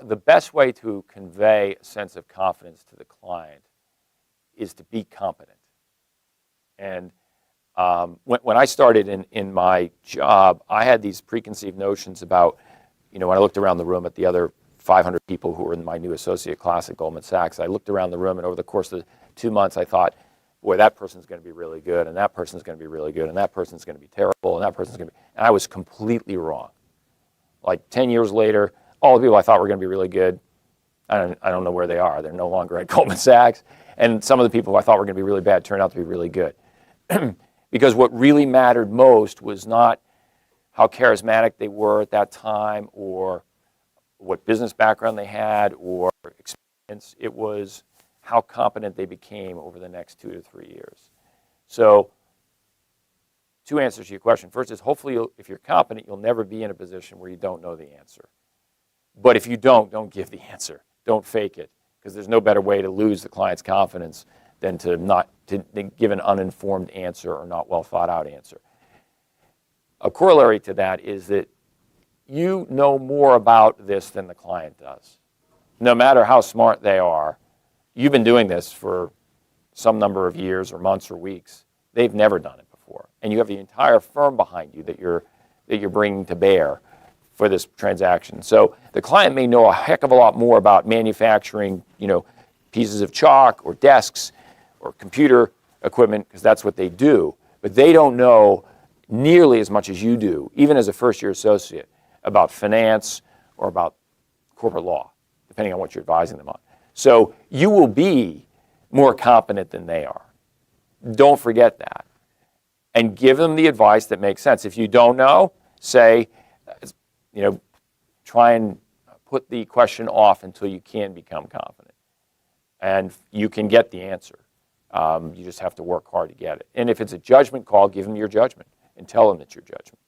the best way to convey a sense of confidence to the client is to be competent. And when I started in my job, I had these preconceived notions about, when I looked around the room at the other 500 people who were in my new associate class at Goldman Sachs, I looked around the room, and over the course of 2 months, I thought, boy, that person's going to be really good, and that person's going to be really good, and that person's going to be terrible, and that person's going to be... And I was completely wrong. Like 10 years later, all the people I thought were going to be really good, I don't know where they are. They're no longer at Goldman Sachs. And some of the people who I thought were going to be really bad turned out to be really good. Because what really mattered most was not how charismatic they were at that time or what business background they had or experience. It was how competent they became over the next 2 to 3 years. So 2 answers to your question. First is hopefully if you're competent, you'll never be in a position where you don't know the answer. But if you don't give the answer. Don't fake it, because there's no better way to lose the client's confidence than to give an uninformed answer or not well thought out answer. A corollary to that is that you know more about this than the client does. No matter how smart they are, you've been doing this for some number of years or months or weeks. They've never done it before. And you have the entire firm behind you that you're bringing to bear for this transaction. So the client may know a heck of a lot more about manufacturing, pieces of chalk or desks or computer equipment, because that's what they do. But they don't know nearly as much as you do, even as a first-year associate, about finance or about corporate law, depending on what you're advising them on. So you will be more competent than they are. Don't forget that. And give them the advice that makes sense. If you don't know, say, try and put the question off until you can become confident. And you can get the answer. You just have to work hard to get it. And if it's a judgment call, give them your judgment and tell them it's your judgment.